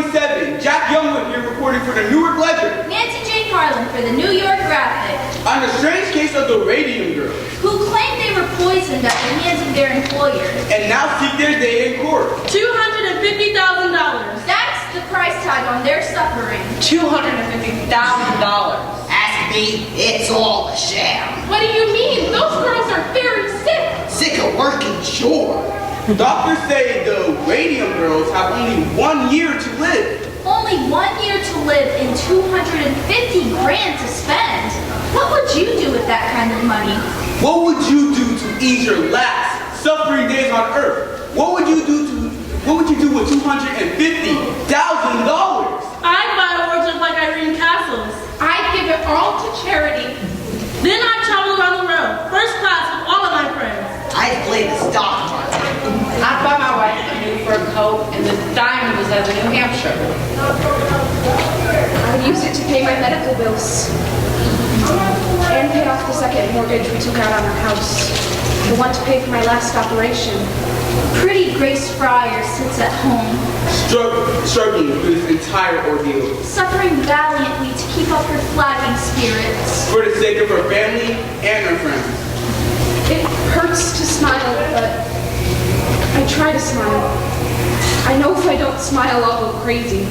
27, Jack Youngwood here reporting for the Newark Ledger. Nancy Jane Harlan for the New York Graphic. On the strange case of the Radium Girls, who claimed they were poisoned at the hands of their employers. And now seek their day in court. $250,000. That's the price tag on their suffering. $250,000. Ask me, it's all a sham. What do you mean? Those girls are very sick. Sick of working, sure. Doctors say the Radium Girls have only 1 year to live. Only 1 year to live and $250 grand to spend. What would you do with that kind of money? What would you do to ease your last suffering days on Earth? What would you do with $250,000? I'd buy a wardrobe like Irene Castle's. I'd give it all to charity. Then I'd travel around the world, first class with all of my friends. I'd play the stock market. I'd buy my wife a new fur coat and the diamond was out of New Hampshire. I'd use it to pay my medical bills. And pay off the second mortgage we took out on our house. The one to pay for my last operation. Pretty Grace Fryer sits at home, Struggling through this entire ordeal. suffering valiantly to keep up her flagging spirits. For the sake of her family and her friends. It hurts to smile, but I try to smile. I know if I don't smile, I'll go crazy.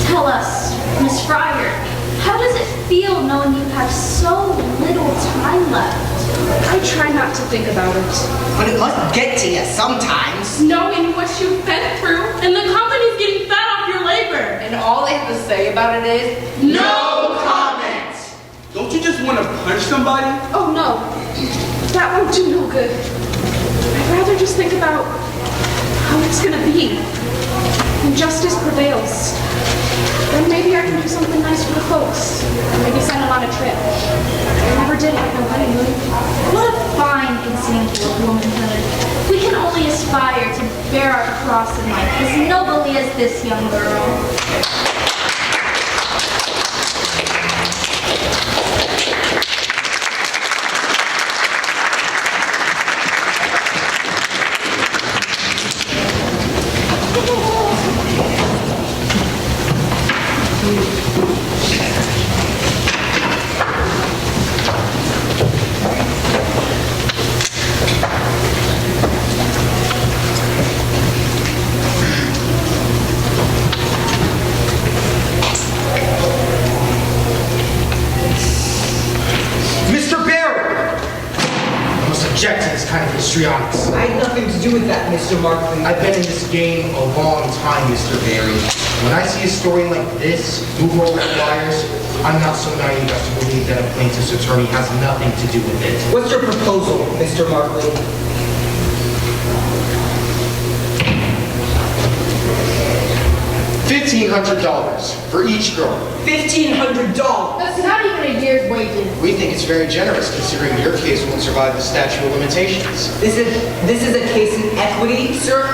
Tell us, Miss Fryer, how does it feel knowing you have so little time left? I try not to think about it. But it must get to you sometimes. Knowing what you've been through, and the company's getting fat off your labor. And all they have to say about it is, No comment! Don't you just want to punch somebody? Oh no, that won't do no good. I'd rather just think about how it's gonna be. When justice prevails, then maybe I can do something nice for the folks. Maybe send them on a trip. I never did have no honeymoon. What a fine example of womanhood. We can only aspire to bear our cross in life as nobly as this young girl. Histrionics. I had nothing to do with that, Mr. Markley. I've been in this game a long time, Mr. Barry. When I see a story like this, move over wires, I'm not so naive as to believe that a plaintiff's attorney has nothing to do with it. What's your proposal, Mr. Markley? $1,500 for each girl. $1,500. That's not even a year's wages. We think it's very generous considering your case won't survive the statute of limitations. This is a case in equity, sir.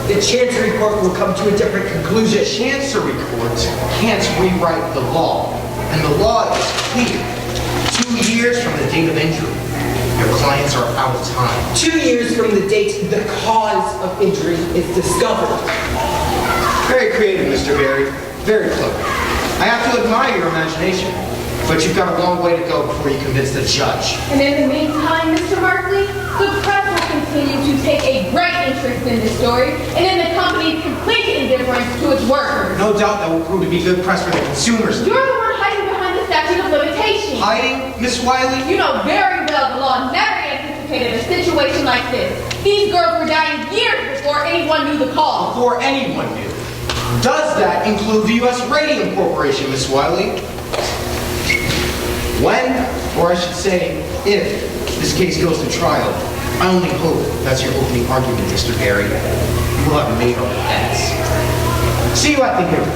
The Chancery Court will come to a different conclusion. The Chancery Court can't rewrite the law, and the law is clear. 2 years from the date of injury, your clients are out of time. 2 years from the date the cause of injury is discovered. Very creative, Mr. Barry. Very clever. I have to admire your imagination, but you've got a long way to go before you convince the judge. And in the meantime, Mr. Markley, the press will continue to take a great interest in this story and in the company's complete indifference to its workers. No doubt that will prove to be good press for the consumers. You're the one hiding behind the statute of limitations. Hiding, Miss Wiley? You know very well the law never anticipated a situation like this. These girls were dying years before anyone knew the cause. Before anyone knew. Does that include the U.S. Radium Corporation, Miss Wiley? When, or I should say, if this case goes to trial, I only hope that's your opening argument, Mr. Barry. You will have made our bets. See you at the hearing.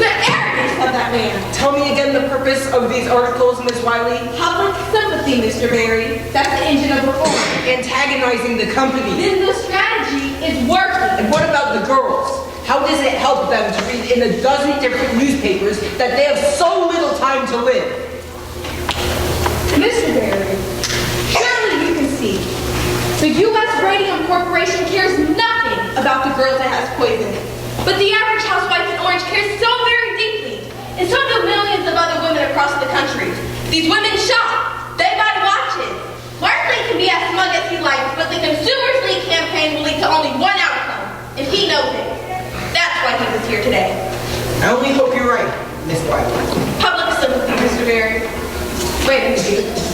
The arrogance of that man. Tell me again the purpose of these articles, Miss Wiley. Public sympathy, Mr. Barry. That's the engine of reform. Antagonizing the company. Then the strategy is working. And what about the girls? How does it help them to read in a dozen different newspapers that they have so little time to live? Mr. Barry, surely you can see. The U.S. Radium Corporation cares nothing about the girls it has poisoned. But the average housewife in Orange cares so very deeply, and so do millions of other women across the country. These women shop, they buy watches. Markley can be as smug as he likes, but the Consumers League campaign will lead to only one outcome, and he knows it. That's why he was here today. I only hope you're right, Miss Wiley. Public sympathy, Mr. Berry. Wait a minute.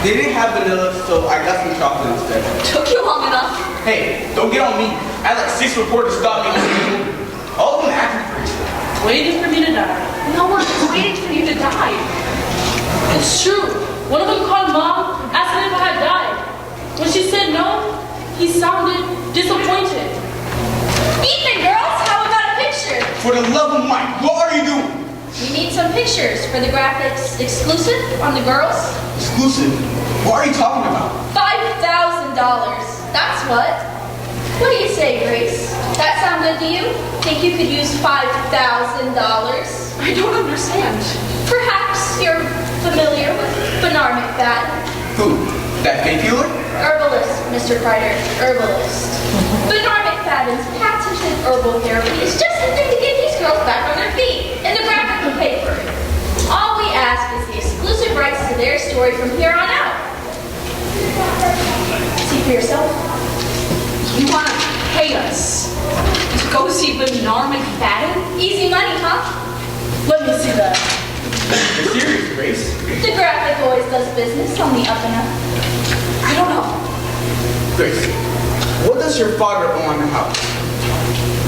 They didn't have vanilla, so I got some chocolate instead. Took you long enough. Hey, don't get on me. I had like 6 reporters stop me on the table. All of them acting crazy. Waiting for me to die. No one's waiting for you to die. It's true. One of them called Mom, asking if I had died. When she said no, he sounded disappointed. Evening, girls. How about a picture? For the love of Mike, what are you doing? We need some pictures for the graphics exclusive on the girls. Exclusive? What are you talking about? $5,000. That's what. What do you say, Grace? That sound good to you? Think you could use $5,000? I don't understand. Perhaps you're familiar with Bernard McFadden. Who? That fake healer? Herbalist, Mr. Kreider. Herbalist. Bernard McFadden's patented herbal therapy is just the thing to get these girls back on their feet in the graphic paper. All we ask is the exclusive rights to their story from here on out. See for yourself. You want to pay us to go see Bernard McFadden? Easy money, huh? Let me see that. You're serious, Grace? The graphic always does business on the up and up. I don't know. Grace, what does your father own in the house?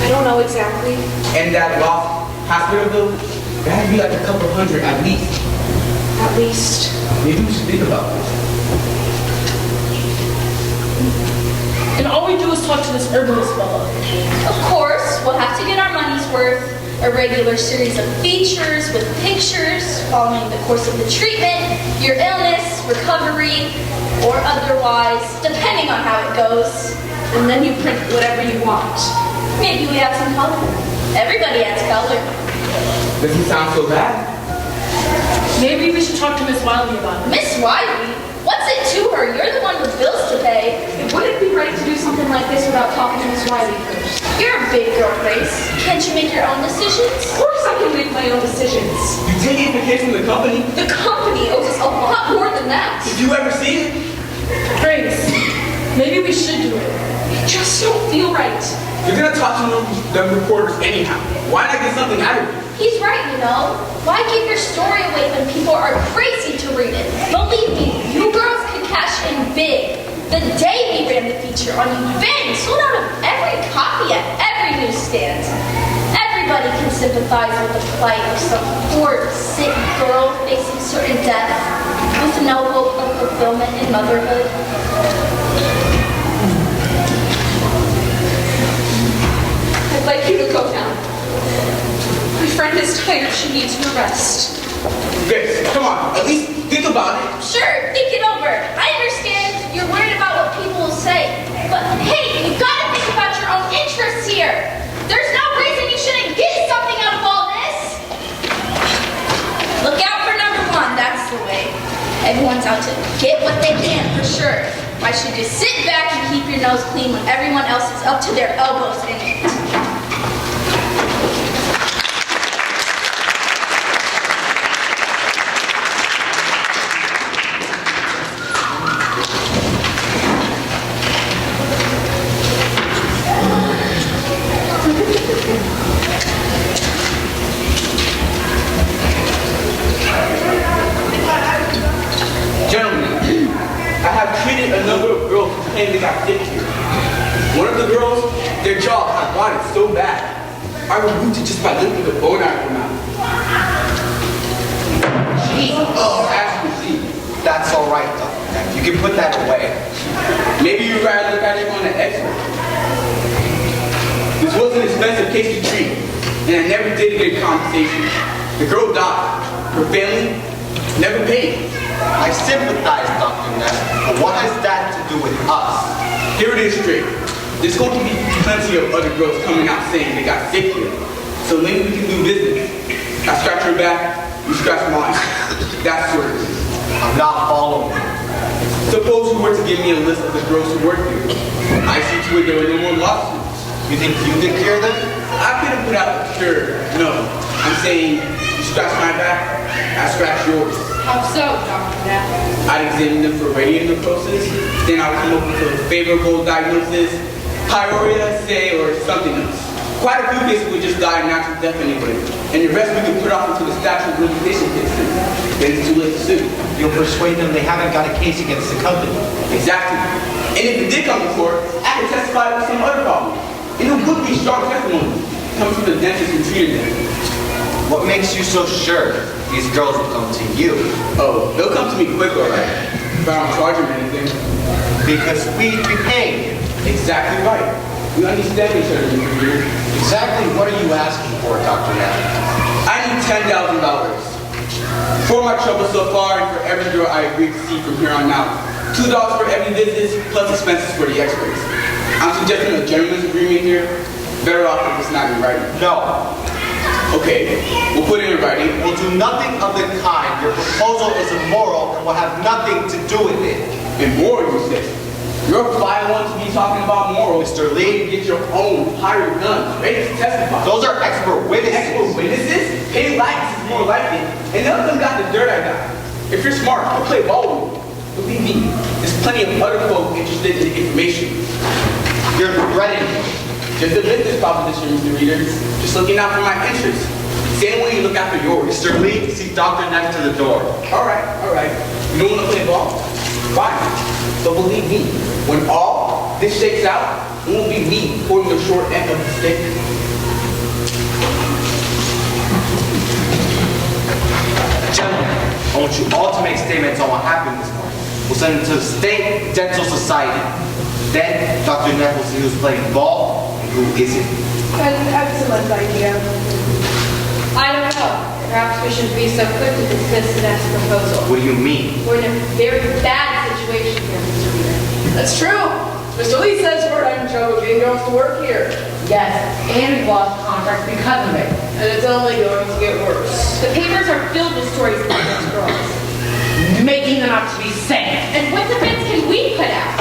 I don't know exactly. And that lost hospital bill? It has to be like a couple hundred at least. At least. Maybe we should think about this. And all we do is talk to this herbalist fellow. Of course, we'll have to get our money's worth. A regular series of features with pictures following the course of the treatment, your illness, recovery, or otherwise, depending on how it goes. And then you print whatever you want. Maybe we add some color. Everybody adds color. Doesn't sound so bad. Maybe we should talk to Miss Wiley about it. Miss Wiley? What's it to her? You're the one with bills to pay. It wouldn't be right to do something like this without talking to Miss Wiley first. You're a big girl, Grace. Can't you make your own decisions? Of course I can make my own decisions. You take the case from the company? The company owes us a lot more than that. Did you ever see it? Grace, maybe we should do it. I just don't feel right. You're gonna talk to them reporters anyhow. Why not get something out of it? He's right, you know. Why give your story away when people are crazy to read it? Believe me, you girls could cash in big. The day we ran the feature on you, bang, sold out of every copy at every newsstand. Everybody can sympathize with the plight of some poor, sick girl facing certain death with no hope of fulfillment in motherhood. I'd like you to go now. My friend is tired. She needs her rest. Grace, come on. At least think about it. Sure, think it over. I understand you're worried about what people will say. But hey, you've got to think about your own interests here. There's no reason you shouldn't get something out of all this. Look out for number one, that's the way. Everyone's out to get what they can, for sure. Why should you sit back and keep your nose clean when everyone else is up to their elbows in it? Gentlemen, I have treated a number of girls who claim they got sick here. One of the girls, their jaw had rotted so bad, I removed it just by lifting the bone out of her mouth. Oh, As you can see, that's all right, Dr. You can put that away. maybe you'd rather look at it on an X-ray. This was an expensive case to treat, and I never did get compensation. The girl died. Her family never paid. I sympathize, Dr. Neff, but what has that to do with us? Here it is straight. There's going to be plenty of other girls coming out saying they got sick here. So maybe we can do business. I scratch your back, you scratch mine. That sort of thing. I'm not following you. Suppose you were to give me a list of the girls who work here. I see to it there were no more lawsuits. You think you could cure them? I could have put out the cure. No. I'm saying you scratch my back, I scratch yours. How so, Dr. Neff? I'd examine them for radium necrosis, then I'd come up with a favorable diagnosis, pyorrhea, say, or something else. Quite a few cases would just die a natural death anyway, and the rest we could put off until the statute of limitations kicks in. Then it's too late to sue. You'll persuade them they haven't got a case against the company. Exactly. And if it did come to court, I could testify with some other problem. And it would be strong testimony coming from the dentist who treated them. What makes you so sure these girls will come to you? Oh, they'll come to me quick, all right. If I don't charge them anything. Because we'd be paying you. Exactly right. We understand each other here. Exactly what are you asking for, Dr. Neff? I need $10,000. For my trouble so far and for every girl I agree to see from here on out. $2 for every visit plus expenses for the x-rays. I'm suggesting a gentleman's agreement here. Better off if it's not in writing. No. Okay, we'll put it in writing. We'll do nothing of the kind. Your proposal is immoral and will have nothing to do with it. Immoral, you say? You're a fine one to be talking about morals. Mr. Lee, Get your own hired guns ready to testify. those are expert witnesses. Expert witnesses? Paid likeness is more likely. And none of them got the dirt I got. If you're smart, I'll play ball with you. Believe me, there's plenty of other folk interested in the information. You're threatening me. Just a business proposition, Mr. Reader. Just looking out for my interests. Same way you look after yours. Mr. Lee, see Dr. Neff to the door. All right. You don't want to play ball? Fine. So believe me, when all this shakes out, it won't be me holding the short end of the stick. Gentlemen, I want you all to make statements on what happened this morning. We'll send it to the State Dental Society. Then, Dr. Neff will see who's playing ball and who isn't. An excellent idea. I don't know. Perhaps we should be so quick to dismiss Sinet's proposal. What do you mean? We're in a very bad situation here, Mr. Reader. That's true. Mr. Lee says we're having trouble getting girls to work here. Yes, and we lost contracts because of it. And it's only going to get worse. The papers are filled with stories about those girls. Making them out to be safe. And what defense can we put out?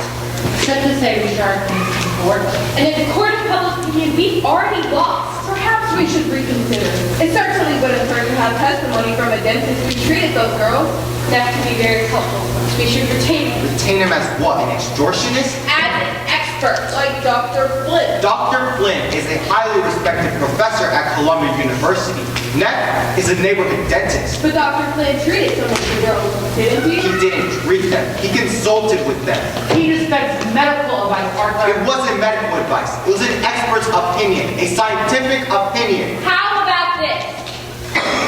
Except to say we charge them for it. And in the court of public opinion, we've already lost. Perhaps we should reconsider. It certainly wouldn't hurt to have testimony from a dentist who treated those girls. That could be very helpful. We should retain him Retain him as what? An extortionist? as an expert. Like Dr. Flynn. Dr. Flynn is a highly respected professor at Columbia University. Neff is a neighborhood dentist. But Dr. Flynn treated some of the girls, didn't he? He didn't treat them. He consulted with them. He dispenses medical advice. It wasn't medical advice. It was an expert's opinion, a scientific opinion. How about this?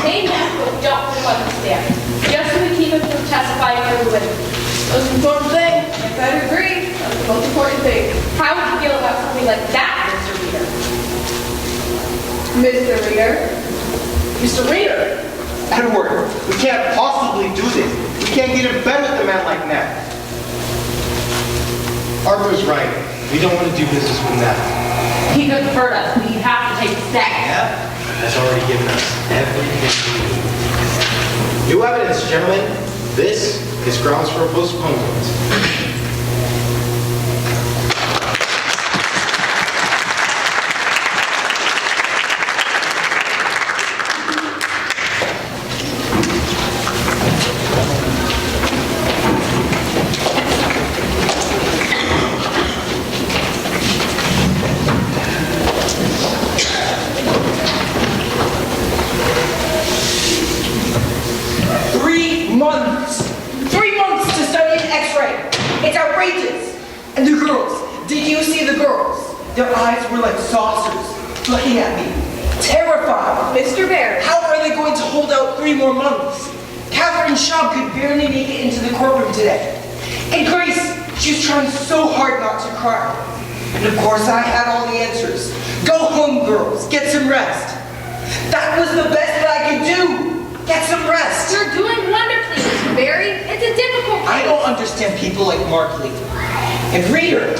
They know what we don't understand. Just so we keep him from testifying for the witness. Most important thing. If I agree, that's the most important thing. How would you feel about something like that, Mr. Reader? Mr. Reader. Mr. Reader. Edward, we can't possibly do this. We can't get in bed with a man like Neff. Arthur's right. We don't want to do business with Neff. He could hurt us. We have to take steps. Neff has already given us everything we need. New evidence, gentlemen. This is grounds for a postponement. 3 months! 3 months to study an x-ray! It's outrageous! And the girls, did you see the girls? Their eyes were like saucers, looking at me. Terrified. Mr. Bear. How are they going to hold out 3 more months? Catherine Shaw could barely make it into the courtroom today. And Grace, she was trying so hard not to cry. And of course I had all the answers. Go home, girls. Get some rest. That was the best that I could do. Get some rest. You're doing wonderfully, Mr. Barry. It's a difficult I don't understand people like Mark Lee. And Reader,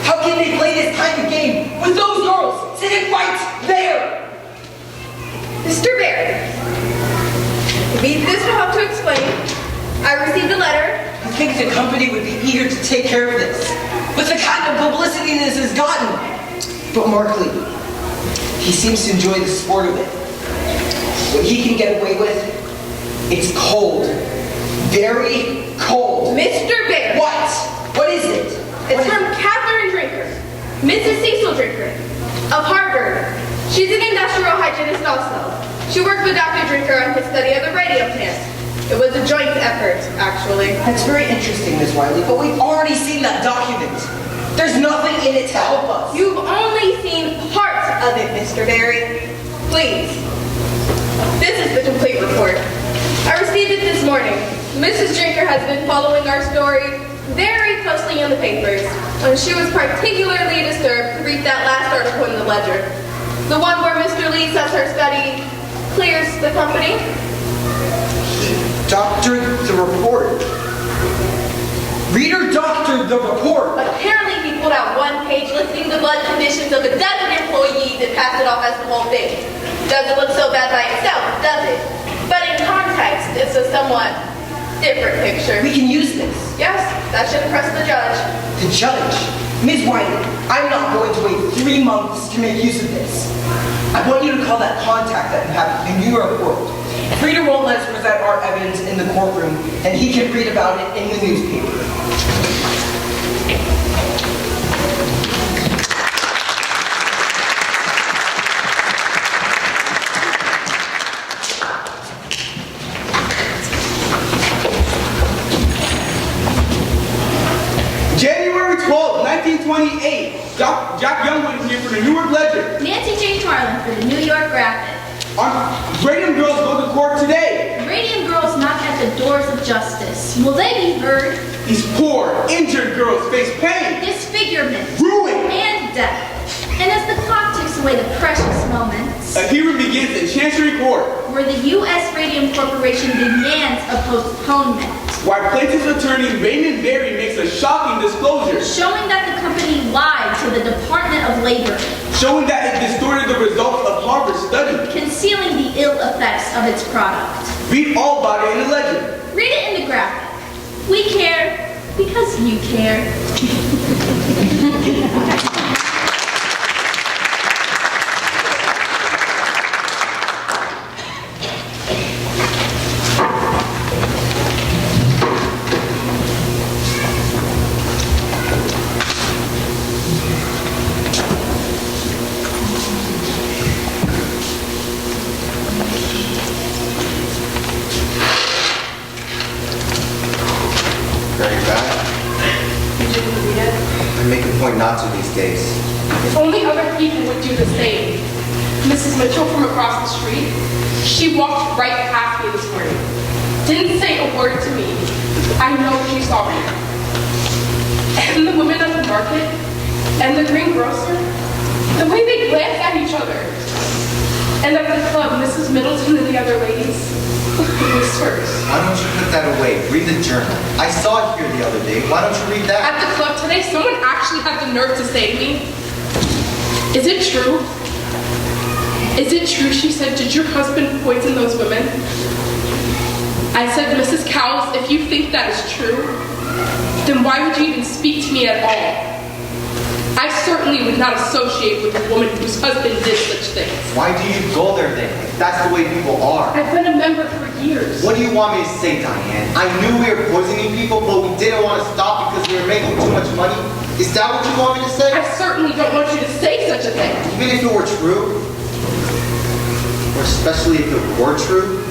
how can they play this kind of game with those girls sitting right there? Mr. Bear. Maybe this will help to explain. I received a letter. I think the company would be eager to take care of this, with the kind of publicity this has gotten. But Mark Lee, he seems to enjoy the sport of it. What he can get away with, it's cold. Very cold. Mr. Bear. What? What is it? It's from Catherine Drinker, Mrs. Cecil Drinker, of Harvard. She's an industrial hygienist also. She worked with Dr. Drinker on his study of the radium plant. It was a joint effort, actually. That's very interesting, Ms. Wiley, but we've already seen that document. There's nothing in it to help us. You've only seen parts of it, Mr. Barry. Please. This is the complete report. I received it this morning. Mrs. Drinker has been following our story very closely in the papers, and she was particularly disturbed to read that last article in the Ledger. The one where Mr. Lee says her study clears the company. Doctored the report. Reader doctored the report. Apparently he pulled out one page listing the blood conditions of a dozen employees and passed it off as the whole thing. Doesn't look so bad by itself, does it? But in context, it's a somewhat different picture. We can use this. Yes, that should impress the judge. The judge? Ms. Wiley, I'm not going to wait 3 months to make use of this. I want you to call that contact that you have in your report. If Reader won't let us present our evidence in the courtroom, then he can read about it in the newspaper. January 12, 1928. Jack Youngwood is here for the Newark Ledger. Nancy J. Carlin for the New York Graphic. Radium Girls go to court today. Radium Girls at the doors of justice. Will they be heard? These poor, injured girls face pain, Disfigurement. ruin. And death. And as the clock ticks away the precious moments, A hearing begins in Chancery Court, where the U.S. Radium Corporation demands a postponement, why plaintiff's attorney Raymond Berry makes a shocking disclosure, showing that the company lied to the Department of Labor, showing that it distorted the results of Harvard's study. concealing the ill effects of its product. Read all about it in the legend. Read it in the graphic. We care because you care. Very bad. You didn't read it? I make a point not to these days. If only other people would do the same. Mrs. Mitchell from across the street, she walked right past me this morning. Didn't say a word to me. I know she saw me. And the women at the market, and the greengrocer, the way they glanced at each other. And at the club, Mrs. Middleton and the other ladies, the whispers. Why don't you put that away? Read the journal. I saw it here the other day. Why don't you read that? At the club today, someone actually had the nerve to say to me, "Is it true? Is it true," she said, "did your husband poison those women?" I said, "Mrs. Cowles, if you think that is true, then why would you even speak to me at all? I certainly would not associate with a woman whose husband did such things." Why do you go there then? If that's the way people are. I've been a member for years. What do you want me to say, Diane? I knew we were poisoning people, but we didn't want to stop because we were making too much money. Is that what you want me to say? I certainly don't want you to say such a thing. Even if it were true, or especially if it were true,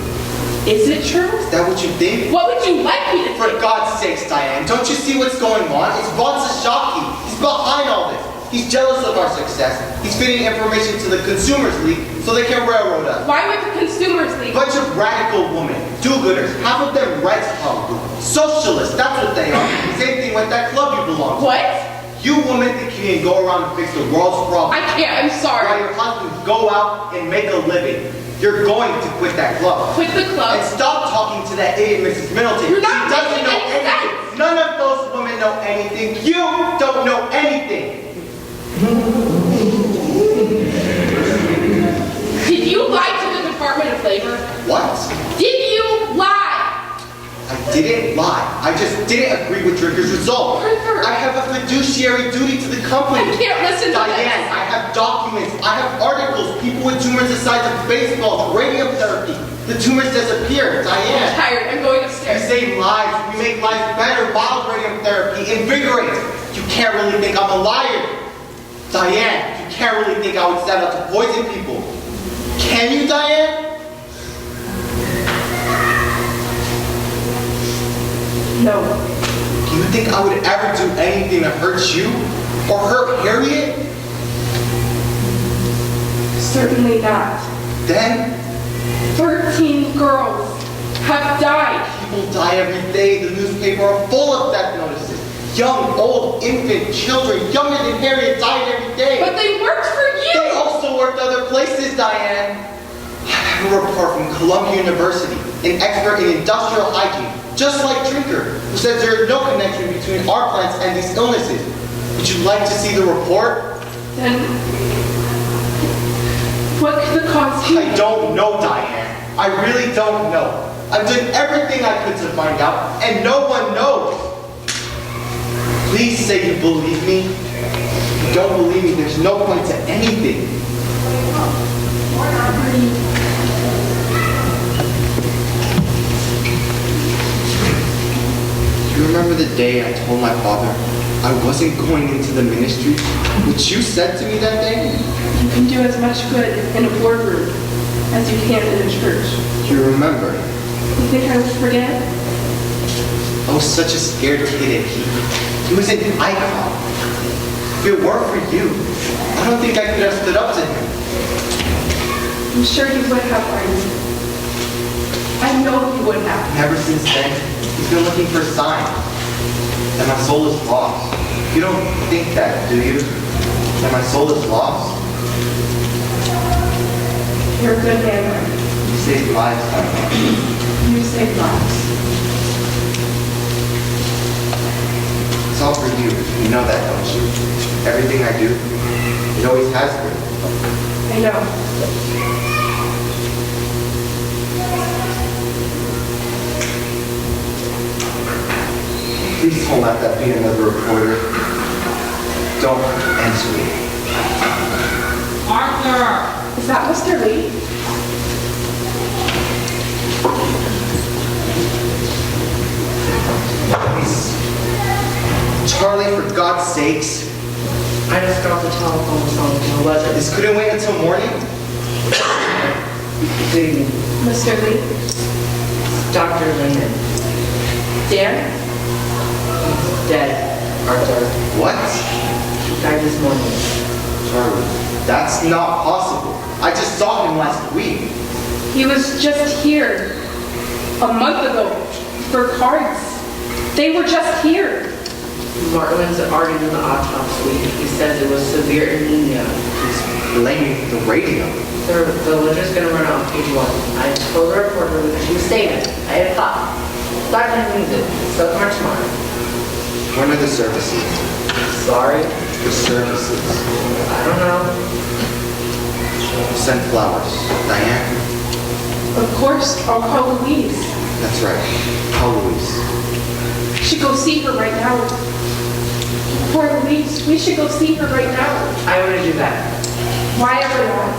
Is it true? is that what you think? What would you like me to For think? God's sakes, Diane, don't you see what's going on? It's Von Sashaki. He's behind all this. He's jealous of our success. He's feeding information to the Consumers League so they can railroad us. Why would the Consumers League? Bunch of radical women, do-gooders, half of them rights probably. Socialists, that's what they are. Same thing with that club you belong to. What? You women think you can go around and fix the world's I problems can't, I'm while sorry. your husbands go out and make a living. You're going to quit that club. Quit the club? And stop talking to that idiot Mrs. Middleton. You're not She doesn't making know any anything. sense. None of those women know anything. You don't know anything. Did you lie to the Department of Labor? What? Did you lie? I didn't lie. I just didn't agree with Drinker's result. Arthur. I have a fiduciary duty to the company. I can't listen to Diane, this. I have documents. I have articles. People with tumors the size of baseballs. Radium therapy. The tumors disappear. I'm Diane. tired, I'm going We upstairs. save lives. We make life better. Mild radium therapy invigorates. You can't really think I'm a liar. Diane, you can't really think I would set out to poison people. Can you, Diane? No. Do you think I would ever do anything to hurt you? Or hurt Harriet? Certainly not. Then 13 girls have died. people die every day. The newspaper are full of death notices. Young, old, infant, children, younger than Harriet died every day. But they worked for They you! also worked other places, Diane. I have a report from Columbia University, an expert in industrial hygiene, just like Drinker, who says there is no connection between our plants and these illnesses. Would you like to see the report? Then what could the cause be? I don't know, Diane. I really don't know. I've done everything I could to find out, and no one knows. Please say you believe me. If you don't believe me, there's no point to anything. Do you remember the day I told my father I wasn't going into the ministry? What you said to me that day? You can do as much good in a boardroom as you can in a church. Do you remember? You think I would forget? I was such a scared kid at Heath. He was an icon. If it weren't for you, I don't think I could have stood up to him. I'm sure you would have, Arnie. I I know he would have. And ever since then, he's been looking for a sign that my soul is lost. You don't think that, do you? That my soul is lost? You're a good man. You saved lives, Diane. You saved lives. It's all for you. You know that, don't you? Everything I do, it always has been. I know. Please don't let that be another reporter. Don't answer me. Arthur! Is that Mr. Lee? Charlie, for God's sakes. I just got the telephone from the weather. This couldn't wait until morning? Good evening. Mr. Lee? Dr. Lehman. Dan? He's dead, Arthur. What? He died this morning. Charlie, that's not possible. I just saw him last week. He was just here a month ago for cards. They were just here. Martin's already in the autopsy. He says it was severe anemia. He's blaming the radio. The letter's gonna run out on page 1. I told the reporter that she was saving. I had thought. Thought I didn't do it. So come tomorrow. When are the services? Sorry. The services. I don't know. Send flowers. Diane? Of course, I'll call Louise. That's right. Call Louise. We should go see her right now. Poor Louise, we should go see her right now. I want to do that. Why ever not?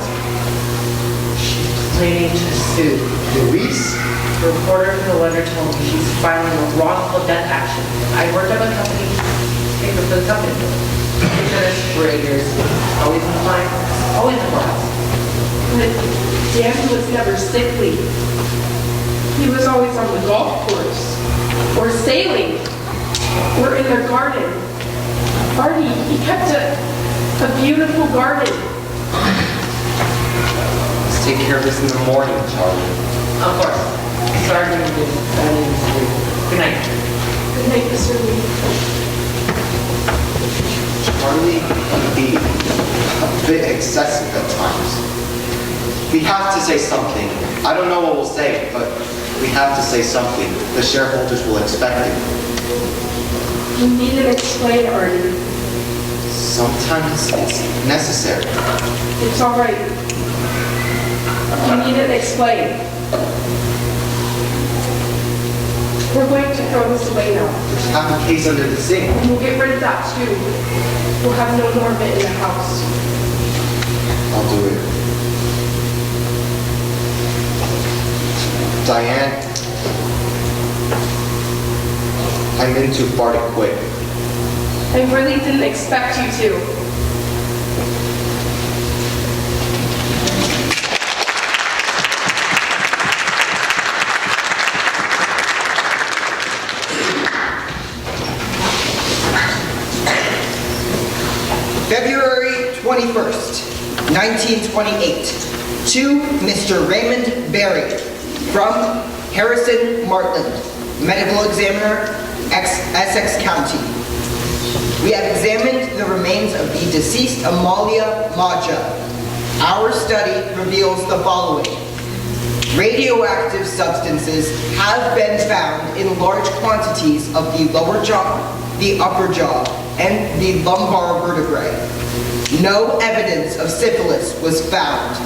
Planning to sue. Louise? The reporter from the letter told me she's filing a wrongful death action. I worked on a company, paper for the company. I've done this for 8 years. Always in the line, always in the house. But Dan was never sickly. He was always on the golf course, or sailing, or in the garden. Artie, he kept a beautiful garden. Let's take care of this in the morning, Charlie. Of course. Sorry to do this. Good night. Good night, Mr. Lee. Charlie can be a bit excessive at times. We have to say something. I don't know what we'll say, but we have to say something. The shareholders will expect it. You need to explain, Artie. Sometimes it's necessary. It's all right. You need to explain. We're going to throw this away now. There's half a case under the sink. And we'll get rid of that too. We'll have no more of it in the house. I'll do it. Diane, I'm in too far to quit. I really didn't expect you to. February 21st, 1928, to Mr. Raymond Berry, from Harrison Martland, medical examiner, Essex County. We have examined the remains of the deceased Amalia Maja. Our study reveals the following. Radioactive substances have been found in large quantities of the lower jaw, the upper jaw, and the lumbar vertebrae. No evidence of syphilis was found.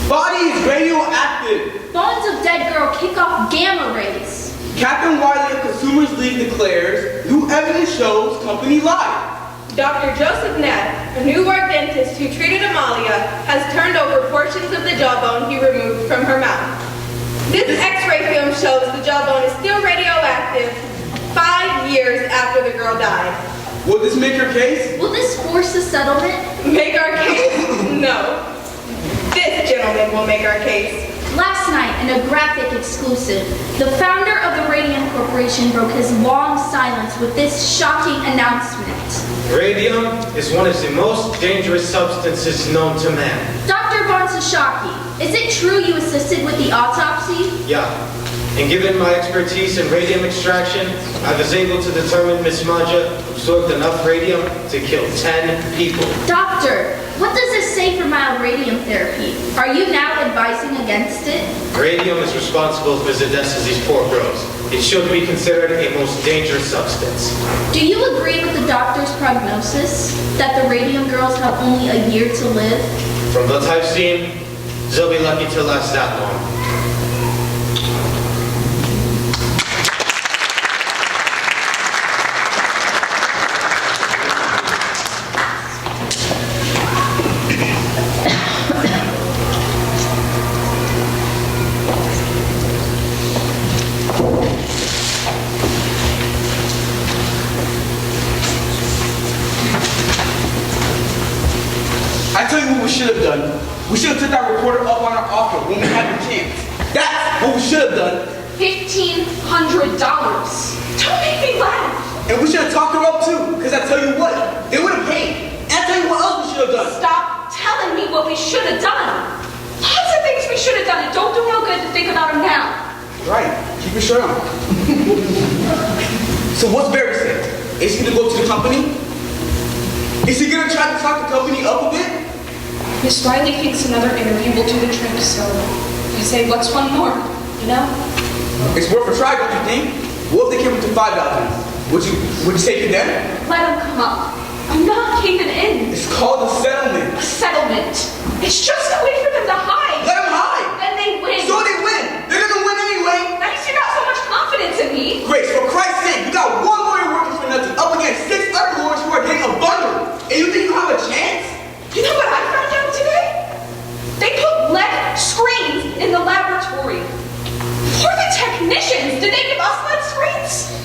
Body is radioactive. Bones of dead girl kick off gamma rays. Captain Wiley of Consumers League declares, new evidence shows company lied. Dr. Joseph Neff, a Newark dentist who treated Amalia, has turned over portions of the jawbone he removed from her mouth. This x-ray film shows the jawbone is still radioactive 5 years after the girl died. Will this make your case? Will this force a settlement? Make our case? No. This gentleman will make our case. Last night, in a graphic exclusive, the founder of the Radium Corporation broke his long silence with this shocking announcement. Radium is one of the most dangerous substances known to man. Dr. Von Sashaki, is it true you assisted with the autopsy? Yeah. And given my expertise in radium extraction, I was able to determine Miss Maja absorbed enough radium to kill 10 people. Doctor, what does this say for mild radium therapy? Are you now advising against it? Radium is responsible for the deaths of these poor girls. It should be considered a most dangerous substance. Do you agree with the doctor's prognosis that the Radium Girls have only a year to live? From what I've seen, they'll be lucky to last that long. I tell you what we should have done. We should have took that reporter up on our offer when we had the chance. That's what we should have done. $1,500. Don't make me laugh. And we should have talked her up too, because I tell you what, they would have paid. And I tell you what else we should have done. Stop telling me what we should have done. Lots of things we should have done. It don't do no good to think about them now. Right, keep your shirt on. So what's Barry saying? Is he gonna go to the company? Is he gonna try to talk the company up a bit? Miss Riley thinks another interview will do the trick, so I say, what's one more, you know? It's worth a try, don't you think? What if they came up to $5? Would you take it then? Let them come up. I'm not caving in. It's called a settlement. A settlement. It's just a way for them to hide. Let them hide. And they win. So they win. They're gonna win anyway. Nice you got so much confidence in me. Grace, for Christ's sake, you got one lawyer working for nothing up against 6 other lawyers who are getting a bundle. And you think you have a chance? You know what I found out today? They put lead screens in the laboratory. For the technicians, did they give us lead screens?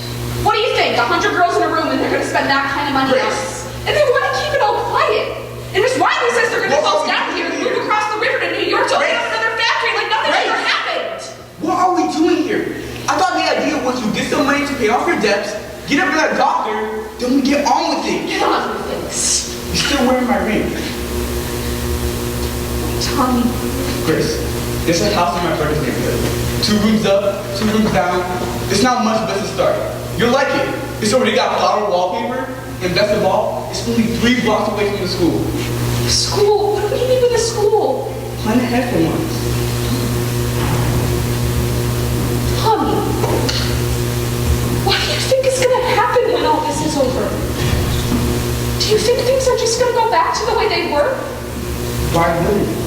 What do you think? 100 girls in a room and they're going to spend that kind of money on us? And they want to keep it all quiet. And Miss Wiley says they're going to close down here and move across the river to New York to open up another factory like nothing ever happened. What are we doing here? I thought the idea was you get some money to pay off your debts, get up to that doctor, then we get on with it. Get on with things. You're still wearing my ring. Tommy. Grace, there's a house in my brother's neighborhood. 2 rooms up, 2 rooms down. It's not much, but it's a start. You'll like it. It's already got flower wallpaper, and best of all, it's only 3 blocks away from the school. School? What do you mean with the school? Plan ahead for once. Tommy, what do you think is going to happen when all this is over? Do you think things are just going to go back to the way they were? Why wouldn't you?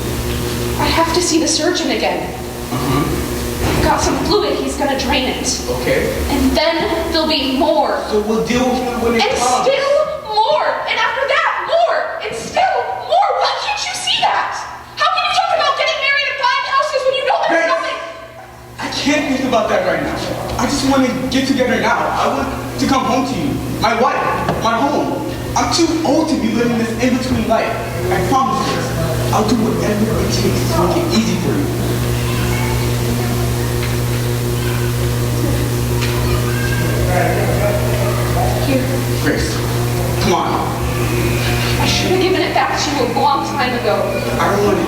I have to see the surgeon again. I've got some fluid, he's going to drain it. Okay. And then there'll be more. So we'll deal with it when it And comes. still more. And after that, more. And still more. Why can't you see that? How can you talk about getting married and buying houses when you know there's nothing? I can't think about that right now. I just want to get together now. I want to come home to you. My wife. My home. I'm too old to be living this in-between life. I promise you. I'll do whatever it takes to make it easy for you. Here. Grace, come on. I should have given it back to you a long time ago. I don't want it.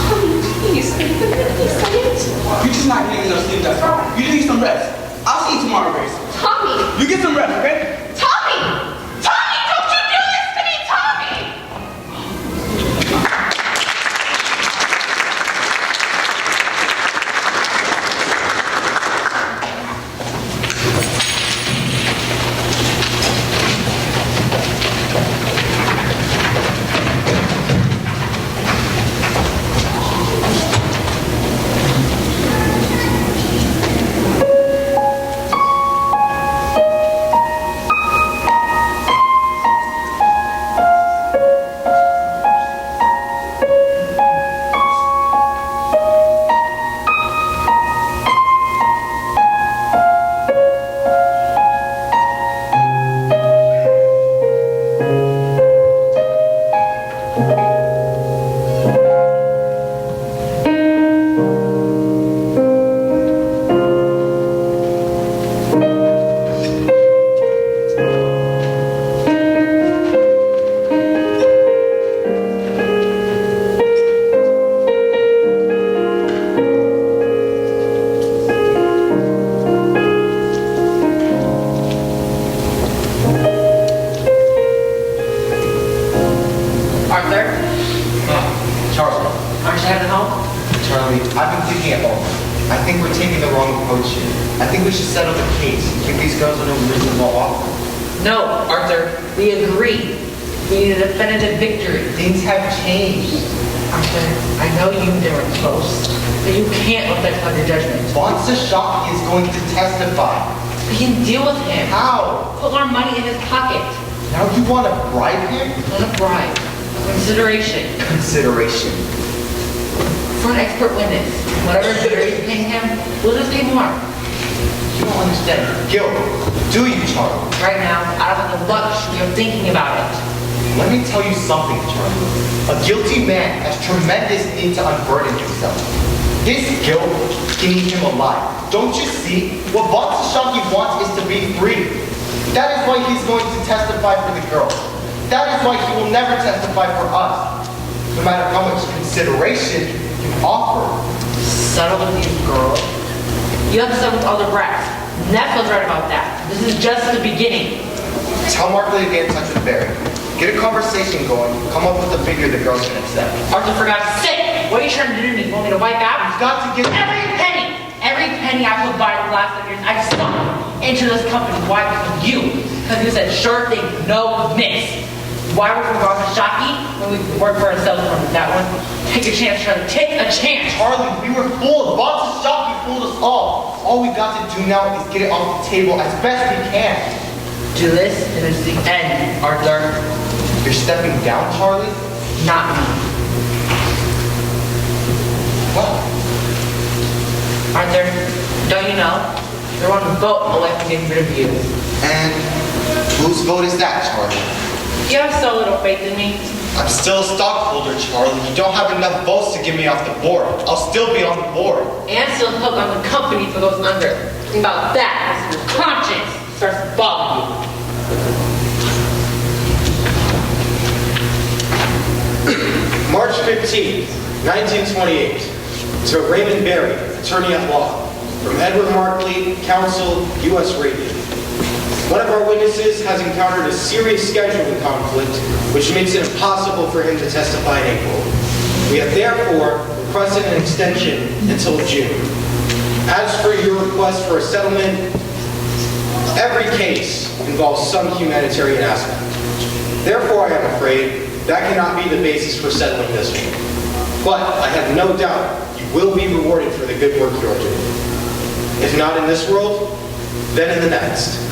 Tommy, please. Are you going to let me say it? You're just not getting enough sleep, that's all. You need some rest. I'll see you tomorrow, Grace. Tommy! You get some rest, okay? Tommy! Tommy, don't you do this to me, Tommy! think we're taking the wrong approach here. I think we should settle the case and give these girls an reasonable offer. No, Arthur, we agree. We need a definitive victory. Things have changed. Arthur, I know you they were close, but you can't reflect on your judgment. Von Sashaki is going to testify. We can deal with him. How? Put our money in his pocket. Now you want to bribe him? Not a bribe. Consideration. Consideration. For an expert witness, whatever Gregory's paying him, we'll just pay more. You don't understand guilt, do you, Charlie? Right now, I don't have the luxury of thinking about it. Let me tell you something, Charlie. A guilty man has tremendous need to unburden himself. His guilt can eat him alive. Don't you see? What Von Sashaki wants is to be free. That is why he's going to testify for the girls. That is why he will never testify for us. No matter how much consideration you offer. Settle with these girls. You have to settle with all the brats. Neffie's right about that. This is just the beginning. Tell Markley to get in touch with Barry. Get a conversation going. Come up with a figure the girls can accept. Arthur, for God's sake, what are you trying to do to me? You want me to wipe out? You've got to get Every penny I put by the last 5 years, I sunk into this company. Why? Because of you. Because you said, sure thing, no miss. Why work for Von Sashaki when we work for ourselves from that one? Take a chance, Charlie. Take a chance. Charlie, we were fooled. Von Sashaki fooled us all. All we got to do now is get it off the table as best we can. Do this, and it's the end, Arthur. You're stepping down, Charlie? Not me. What? Arthur, don't you know? You're one vote away from getting rid of you. And whose vote is that, Charlie? You have so little faith in me. I'm still a stockholder, Charlie. You don't have enough votes to get me off the board. I'll still be on the board. And still hook on the company if it goes under. Think about that as your conscience starts bothering you. March 15th, 1928. To Raymond Berry, attorney at law. From Edward Markley, counsel, U.S. Radium. One of our witnesses has encountered a serious scheduling conflict, which makes it impossible for him to testify in April. We have therefore requested an extension until June. As for your request for a settlement, every case involves some humanitarian aspect. Therefore, I am afraid that cannot be the basis for settling this one. But I have no doubt you will be rewarded for the good work you are doing. If not in this world, then in the next.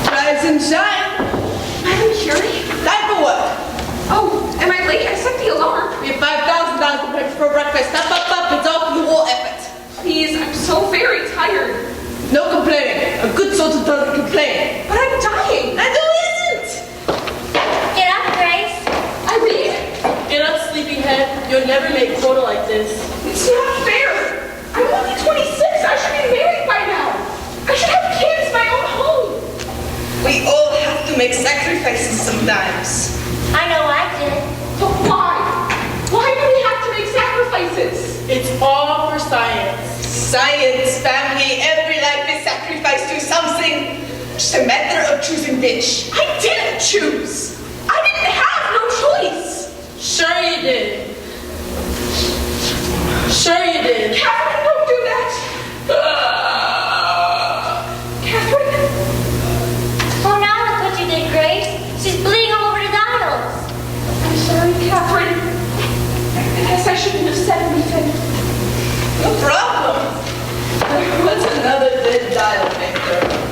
Rise and shine. Madam Curie? Time for what? Oh, am I late? I set the alarm. We have $5,000 for breakfast. Up. It's all for the whole effort. Please, I'm so very tired. No complaining. A good soldier doesn't complain. But I'm dying. And who isn't? Get up, Grace. I read. Get up, sleepyhead. You'll never make quota like this. It's not fair. I'm only 26. I should be married by now. I should have kids, my own home. We all have to make sacrifices sometimes. I know I did. But why? Why do we have to make sacrifices? It's all for science. Science, family, every life is sacrificed to something. Just a matter of choosing which. I didn't choose. I didn't have no choice. Sure you did. Sure you did. Catherine, don't do that. Catherine? Oh, now look what you did, Grace. She's bleeding all over the dials. I'm sorry, Catherine. I guess I shouldn't have said anything. No problem. What's another dead dial maker?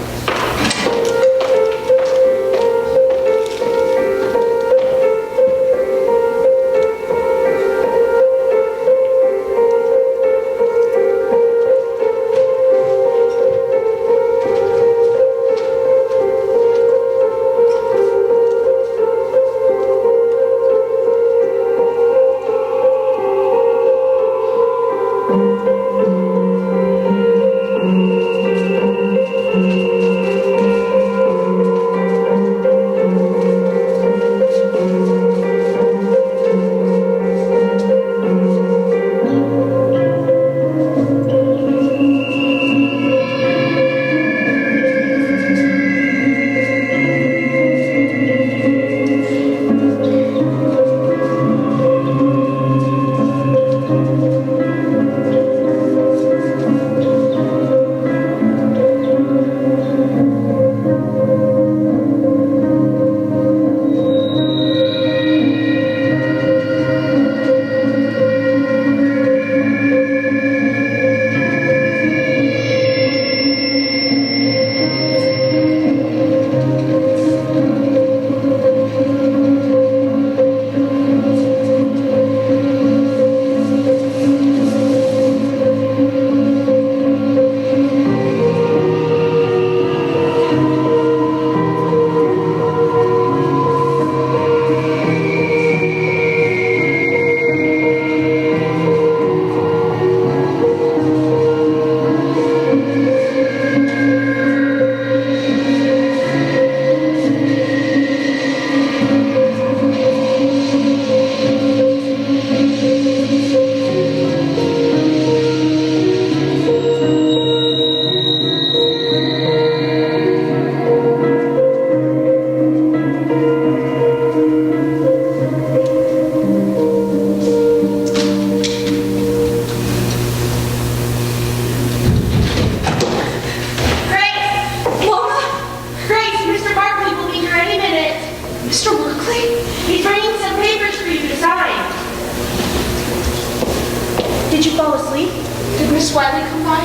Did you fall asleep? Did Miss Wiley come by?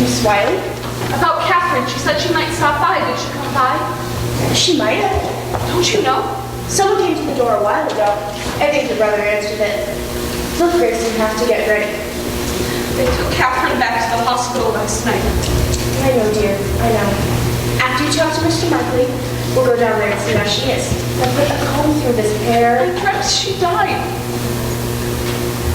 Miss Wiley? About Catherine. She said she might stop by. Did she come by? She might have. Don't you know? Someone came to the door a while ago. I think your brother answered it. Look, Grace, you have to get ready. They took Catherine back to the hospital last night. I know, dear. I know. After you talk to Mr. Markley, we'll go down there and see how she is. And put a comb through this hair. I dreamt she died.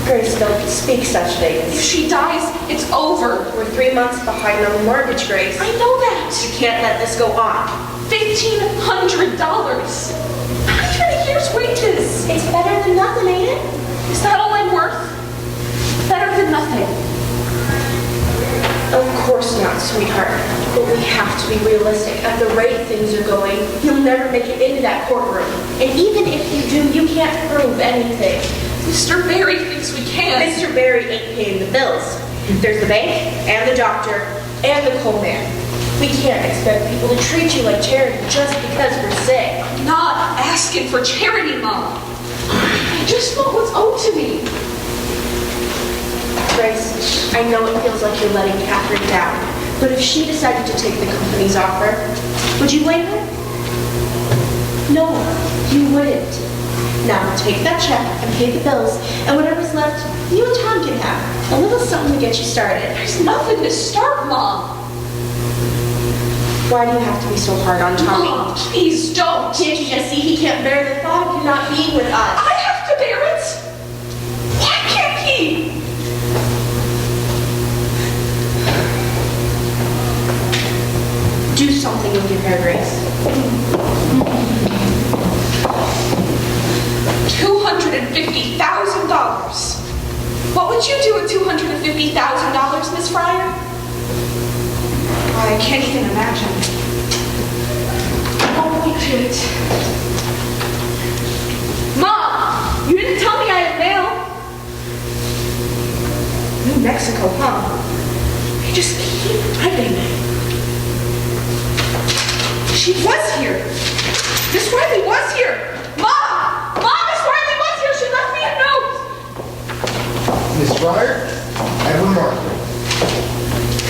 Grace, don't speak such things. If she dies, it's over. We're 3 months behind on the mortgage, Grace. I know that. You can't let this go on. $1,500. Not even a year's wages. It's better than nothing, ain't it? Is that all I'm worth? Better than nothing. Of course not, sweetheart. But we have to be realistic. At the rate things are going, you'll never make it into that courtroom. And even if you do, you can't prove anything. Mr. Barry thinks we can. Mr. Barry ain't paying the bills. There's the bank, and the doctor, and the coal man. We can't expect people to treat you like charity just because we're sick. I'm not asking for charity, Mom. I just want what's owed to me. Grace, I know it feels like you're letting Catherine down, but if she decided to take the company's offer, would you blame her? No, you wouldn't. Now take that check and pay the bills, and whatever's left, you and Tom can have. A little something to get you started. There's nothing to start, Mom. Why do you have to be so hard on Tommy? Mom, please don't. Can't you just see he can't bear the thought of you not being with us? I have to bear it. Why can't he? Do something with your hair, Grace. $250,000. What would you do with $250,000, Miss Fryer? I can't even imagine. Oh, I can't. Mom, you didn't tell me I had mail. New Mexico, huh? They just keep writing. She was here. Miss Riley was here. Mom! Mom, Miss Riley was here. She left me a note. Miss Fryer, Edward Markley.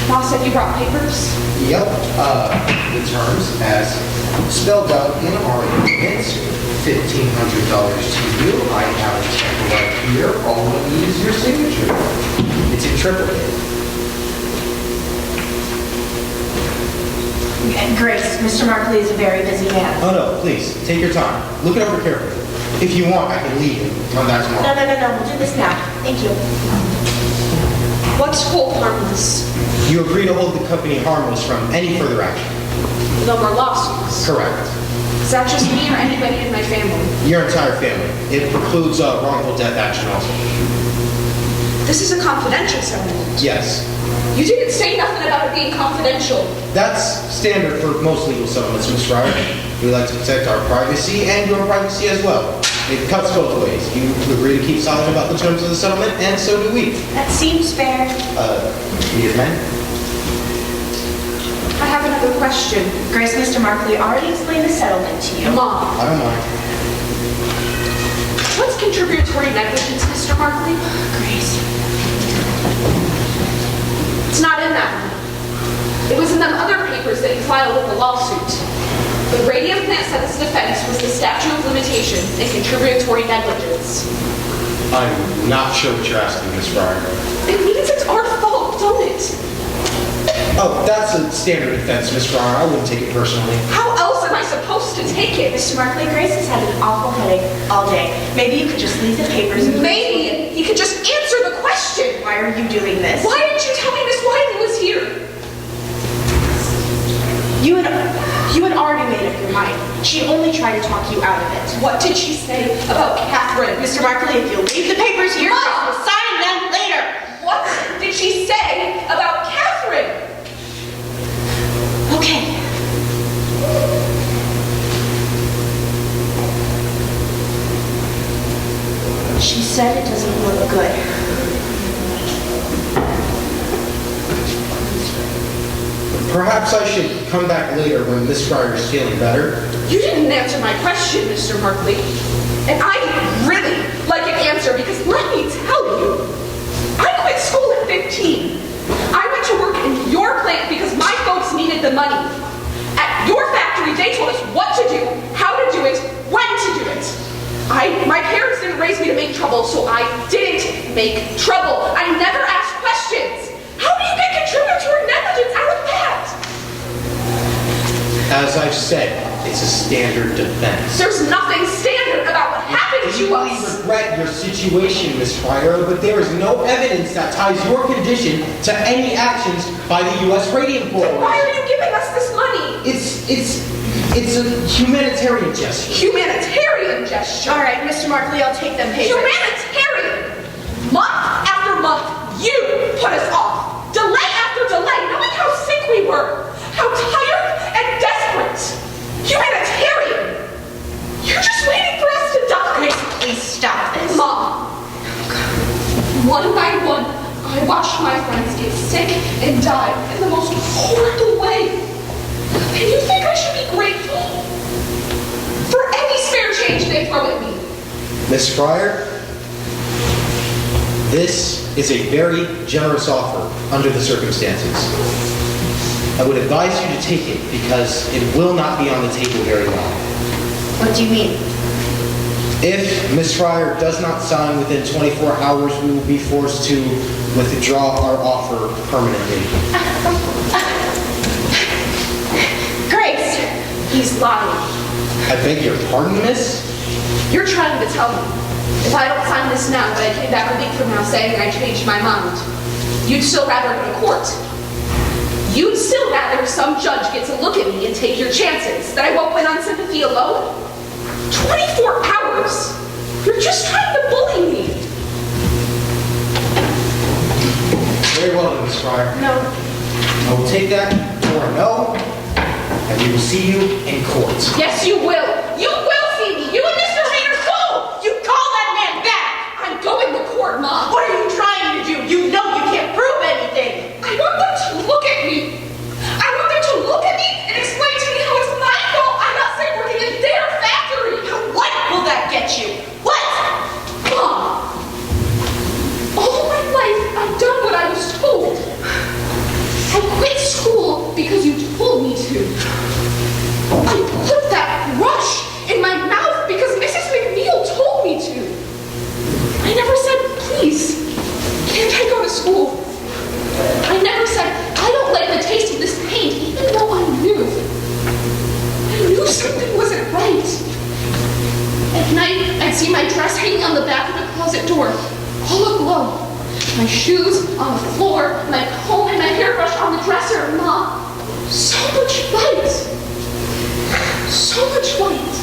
Mom said you brought papers. Yep, the terms as spelled out in our agreements, $1,500 to you. I have a check right here. All I need is your signature. It's in triplicate. Grace, Mr. Markley is a very busy man. Oh no, please, take your time. Look it over carefully. If you want, I can leave and come back tomorrow. No, we'll do this now. Thank you. What's hold harmless? You agree to hold the company harmless from any further action. No more lawsuits. Correct. Is that just me or anybody in my family? Your entire family. It precludes wrongful death action also. This is a confidential settlement. Yes. You didn't say nothing about it being confidential. That's standard for most legal settlements, Ms. Fryer. We like to protect our privacy and your privacy as well. It cuts both ways. You agree to keep silent about the terms of the settlement, and so do we. That seems fair. Need a pen? I have another question. Grace, Mr. Markley already explained the settlement to you. Mom, I don't mind. what's contributory negligence, Mr. Markley? Grace. It's not in that one. It was in them other papers that you filed with the lawsuit. The radium plant said its defense was the statute of limitations and contributory negligence. I'm not sure what you're asking, Ms. Fryer. It means it's our fault, don't it? Oh, that's a standard defense, Ms. Fryer. I wouldn't take it personally. How else am I supposed to take it? Mr. Markley, Grace has had an awful headache all day. Maybe you could just leave the papers and... Maybe he could just answer the question. Why are you doing this? Why didn't you tell me Miss Wiley was here? You had already made up your mind. She only tried to talk you out of it. What did she say about Catherine? Mr. Markley, if you'll leave the papers here, Mom! we'll sign them later. What did she say about Catherine? Okay. She said it doesn't look good. Perhaps I should come back later when Miss Fryer is feeling better. You didn't answer my question, Mr. Markley. And I really like an answer because let me tell you, I quit make trouble. I never ask questions. How do you get contributory negligence out of that? As I've said, it's a standard defense. There's nothing standard about what happened to I us. regret your situation, Miss Fryer, but there is no evidence that ties your condition to any actions by the U.S. Radium Corporation. Why are you giving us this money? It's a humanitarian gesture. Humanitarian gesture. All right, Mr. Markley, I'll take them papers. Humanitarian. Month after month, you put us off. Delay after delay, knowing how sick we were, how tired and desperate. Humanitarian. You're just waiting for us to die. Grace, please stop this. Mom. One by one, I watched my friends get sick and die in the most horrible way. And you think I should be grateful for any spare change they throw at me? Miss Fryer, this is a very generous offer under the circumstances. I would advise you to take it because it will not be on the table very long. What do you mean? If Miss Fryer does not sign within 24 hours, we will be forced to withdraw our offer permanently. Grace, he's lying. I beg your pardon, miss? You're trying to tell me if I don't sign this now, but I came back a week from now saying I changed my mind, you'd still rather go to court. You'd still rather some judge gets a look at me and take your chances that I won't win on sympathy alone? 24 hours? You're just trying to bully me. Very well, Miss Fryer. No. I will take that for a no, and we will see you in court. Yes, you will. You will see me. You and Mr. Rader go. You call that man back. I'm going to court, Mom. What are you trying to do? You know you can't prove anything. I want them to look at me. I want them to look at me and explain to me how it's my fault I'm not safe working in their factory. What will that get you? What? Mom, all my life I've done what I was told. I quit school because you told me to. I put that brush in my mouth because Mrs. McNeil told me to. I never said, please, can't I go to school? I never said, I don't like the taste of this paint, even though I knew. I knew something wasn't right. At night, I'd see my dress hanging on the back of the closet door, all aglow. My shoes on the floor, my comb and my hairbrush on the dresser. Mom, so much light. So much light.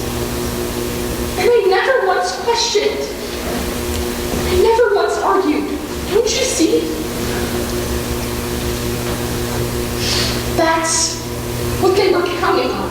And I never once questioned. I never once argued. Don't you see? That's what they were counting on.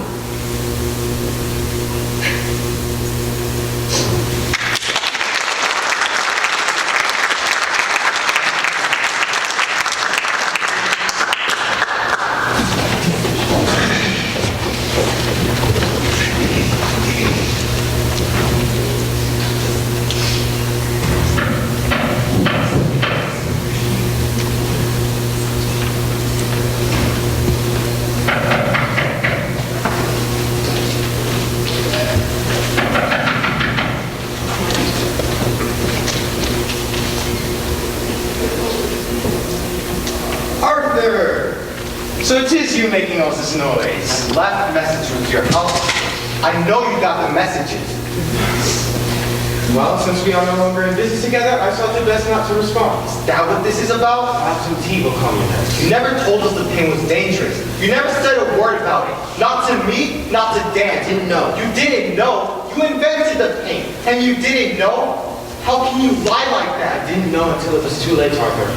So it is you making all this noise. I left messages with your house. I know you got the messages. Well, since we are no longer in business together, I thought it best not to respond. Is that what this is about? Absentee will come in. You never told us the pain was dangerous. You never said a word about it. Not to me, not to Dan. I didn't know. You didn't know. You invented the pain. And you didn't know? How can you lie like that? I didn't know until it was too late, Arthur.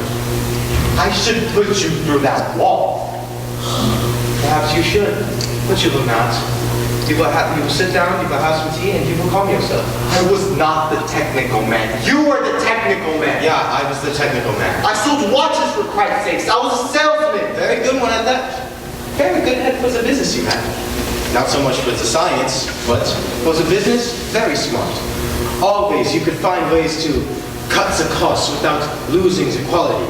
I should put you through that wall. Perhaps you should, but you will not. You will sit down, you will have some tea, and you will calm yourself. I was not the technical man. You were the technical man. Yeah, I was the technical man. I sold watches for Christ's sakes. I was a salesman. Very good one at that. Very good head for the business you had. Not so much for the science, but for the business, very smart. Always you could find ways to cut the costs without losing the quality.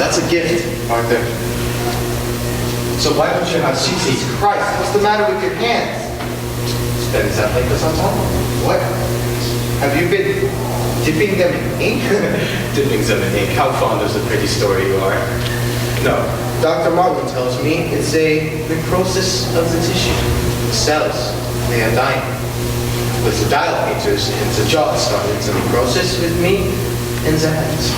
That's a gift, Arthur. So why don't you have tea? Jesus Christ, what's the matter with your hands? Then is that like this on top? What? Have you been Dipping them in ink? Dipping them in ink. How fond of the pretty story you are. No, Dr. Marlin tells me it's a necrosis of the tissue. The cells, they are dying. With the dilators and the jaw started the necrosis with me and the hands.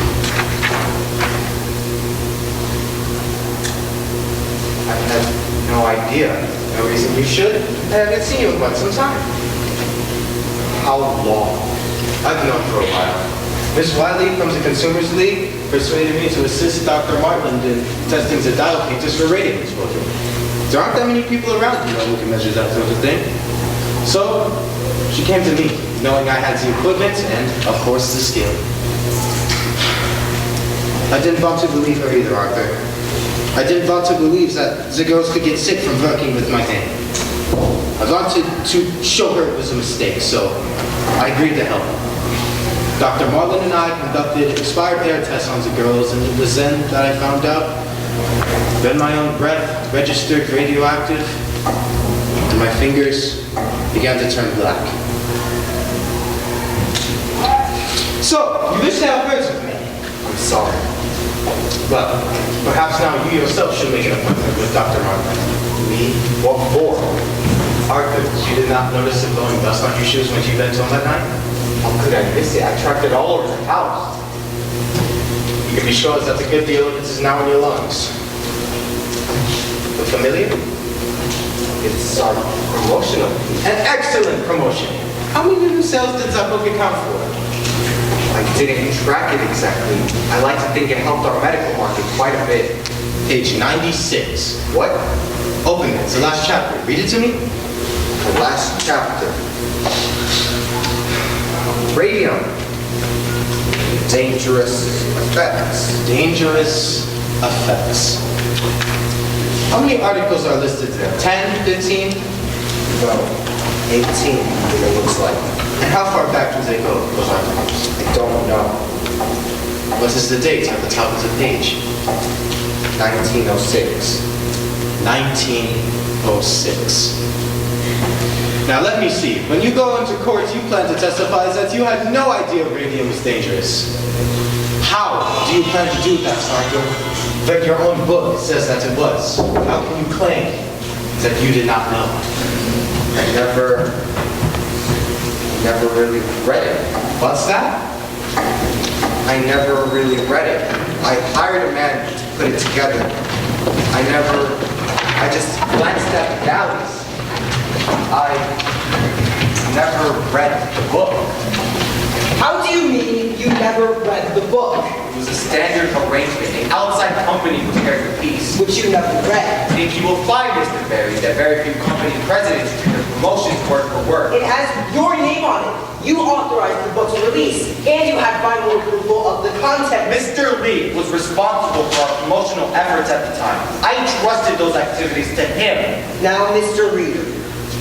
I have no idea. No reason you should. I haven't seen you in quite some time. How long? I've known for a while. Miss Wiley from the Consumers League persuaded me to assist Dr. Martland in testing the dilators for radium exposure. There aren't that many people around, who can measure that sort of thing. So, she came to me, knowing I had the equipment and, of course, the skill. I didn't want to believe her either, Arthur. I didn't want to believe that the girls could get sick from working with my hand. I wanted to show her it was a mistake, so I agreed to help. Dr. Marlin and I conducted expired air tests on the girls, and it was then that I found out. Then my own breath registered radioactive, and my fingers began to turn black. So, you wish to have words with me? I'm sorry. Well, perhaps now you yourself should make an appointment with Dr. Marlin. Me? What for? Arthur, you did not notice the blowing dust on your shoes when you went home that night? How could I miss it? I tracked it all over the house. You can be sure that's a good deal if this is now in your lungs. Look familiar? It's our promotional. An excellent promotion. How many new sales did that book account for? I didn't track it exactly. I like to think it helped our medical market quite a bit. Page 96. What? Open it. It's the last chapter. Read it to me. The last chapter. Radium. Dangerous effects. Dangerous effects. How many articles are listed there? 10, 15? No, 18, it looks like. And how far back do they go, those articles? I don't know. What is the date at the top of the page? 1906. 1906. Now let me see. When you go into court, you plan to testify that you had no idea radium was dangerous. How do you plan to do that, Sergeant? But your own book says that it was. How can you claim that you did not know? I never really read it. What's that? I never really read it. I hired a man to put it together. I just glanced at the galleys. I never read the book. How do you mean you never read the book? It was a standard arrangement. An outside company prepared the piece. Which you never read. I think you will find, Mr. Berry, that very few company presidents treat their promotions word for word. It has your name on it. You authorized the book's release, and you had final approval of the content. Mr. Lee was responsible for our promotional efforts at the time. I trusted those activities to him. Now, Mr. Reader,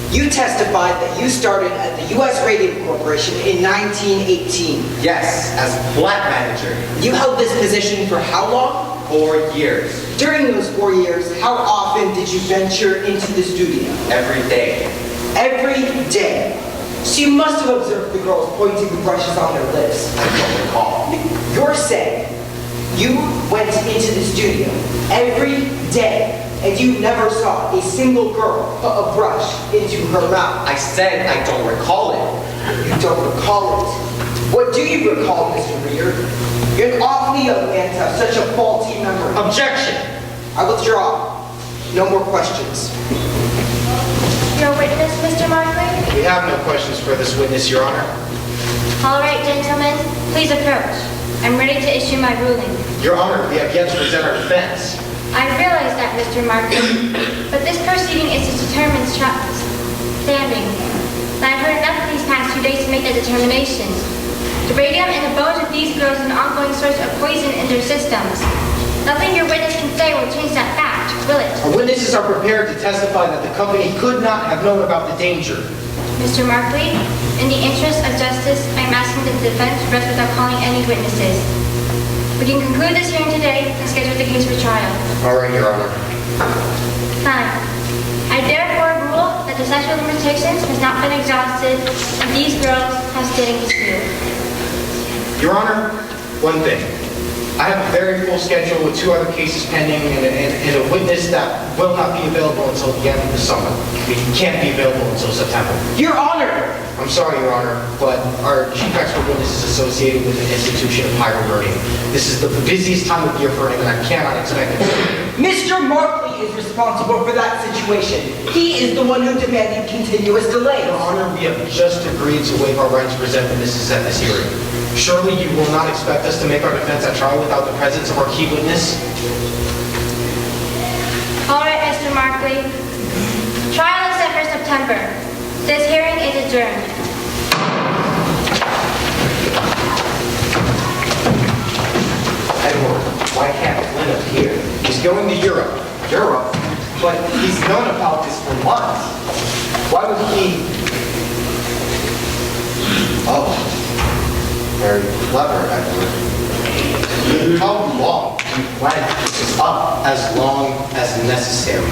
you testified that you started at the U.S. Radium Corporation in 1918. Yes, as plant manager. You held this position for how long? 4 years. During those 4 years, how often did you venture into the studio? Every day. Every day. So you must have observed the girls pointing the brushes on their lips. I don't recall. You're saying you went into the studio every day and you never saw a single girl put a brush into her mouth. I said I don't recall it. You don't recall it. What do you recall, Mr. Reader? You're an awfully young man to have such a faulty memory. Objection! I withdraw. No more questions. Your witness, Mr. Markley? We have no questions for this witness, Your Honor. All right, gentlemen, please approach. I'm ready to issue my ruling. Your Honor, we have yet to present our defense. I realize that, Mr. Markley, but this proceeding is to determine standing. And I've heard enough of these past 2 days to make that determination. The radium in the bones of these girls is an ongoing source of poison in their systems. Nothing your witness can say will change that fact, will it? Our witnesses are prepared to testify that the company could not have known about the danger. Mr. Markley, in the interest of justice, I'm asking that the defense rest without calling any witnesses. We can conclude this hearing today and schedule the case for trial. All right, Your Honor. Fine. I therefore rule that the statute of limitations has not been exhausted and these girls have standing dispute. Your Honor, one thing. I have a very full schedule with 2 other cases pending and a witness that will not be available until the end of the summer. He can't be available until September. Your Honor! I'm sorry, Your Honor, but our chief expert witness is associated with an institution of higher learning. This is the busiest time of year for him, and I cannot expect it. Mr. Markley is responsible for that situation. He is the one who demanded continuous delays. Your Honor, we have just agreed to waive our right to present witnesses at this hearing. Surely you will not expect us to make our defense at trial without the presence of our key witness? All right, Mr. Markley. Trial is set for September. This hearing is adjourned. Edward, why can't Flynn appear? He's going to Europe. Europe? But he's known about this for months. Why would he... Oh. Very clever, Edward. How long do you plan to keep this up? As long as necessary.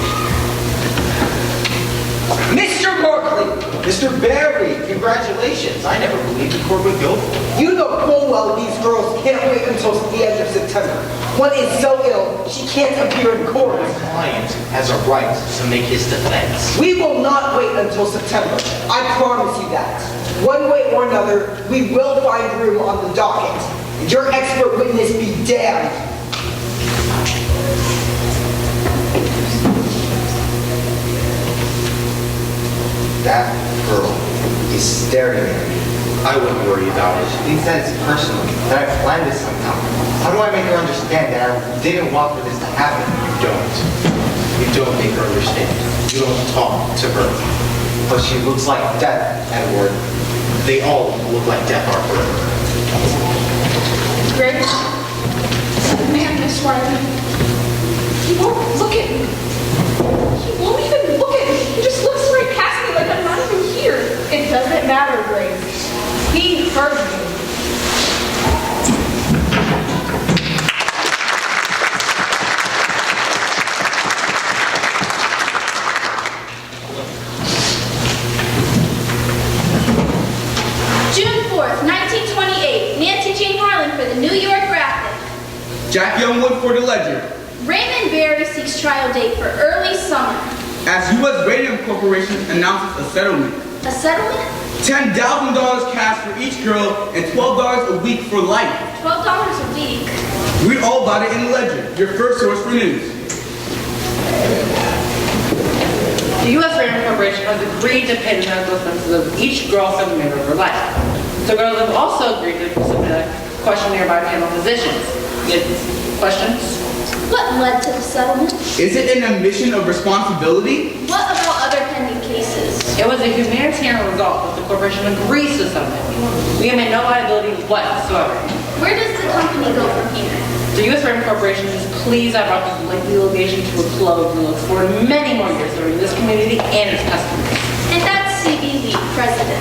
Mr. Markley! Mr. Barry, congratulations. I never believed the court would go for it. You know full well these girls can't wait until the end of September. One is so ill, she can't appear in court. My client has a right to make his defense. We will not wait until September. I promise you that. One way or another, we will find room on the docket. Your expert witness be damned. That girl is staring at me. I wouldn't worry about it. She thinks that it's personal, that I planned it somehow. How do I make her understand that I didn't want for this to happen? You don't. You don't make her understand. You don't talk to her. But she looks like death, Edward. They all look like death, Arthur. Greg, man, Miss Riley, he won't look at me. He won't even look at me. He just looks right past me like I'm not even here. It doesn't matter, Grace. He heard you. June 4th, 1928. Nancy Jean Harlan for the New York Rapid. Jack Youngwood for the Ledger. Raymond Berry seeks trial date for early summer. As U.S. Radium Corporation announces a settlement. A settlement? $10,000 cash for each girl and $12 a week for life. $12 a week. Read all about it in the Ledger, your first source for news. The U.S. Radium Corporation has agreed to pay the medical expenses of each girl for the remainder of her life. The girls have also agreed to submit a questionnaire by panel physicians. Questions? What led to the settlement? Is it an admission of responsibility? What about other pending cases? It was a humanitarian result that the corporation agrees to submit. We have made no liability whatsoever. Where does the company go from here? The U.S. Radium Corporation is pleased I brought this lengthy litigation to a close and looks forward to many more years serving this community and its customers. And that's C.B. Lee, President.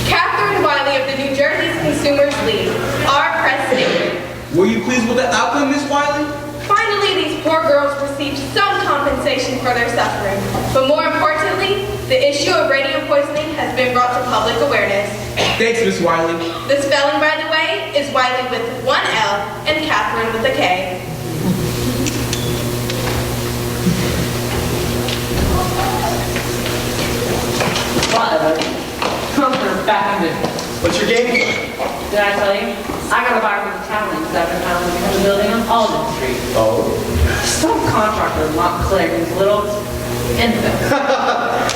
Catherine Wiley of the New Jersey Consumers League, our president. Were you pleased with the outcome, Miss Wiley? Finally, these poor girls received some compensation for their suffering. But more importantly, the issue of radium poisoning has been brought to public awareness. Thanks, Miss Wiley. The spelling, by the way, is Wiley with one L and Catherine with a K. Whatever. We're back in business. What's your game? Did I tell you? I got a buyer from the town because I've been found in the building on Alden Street. Oh. Some contractor not clearing these little infants.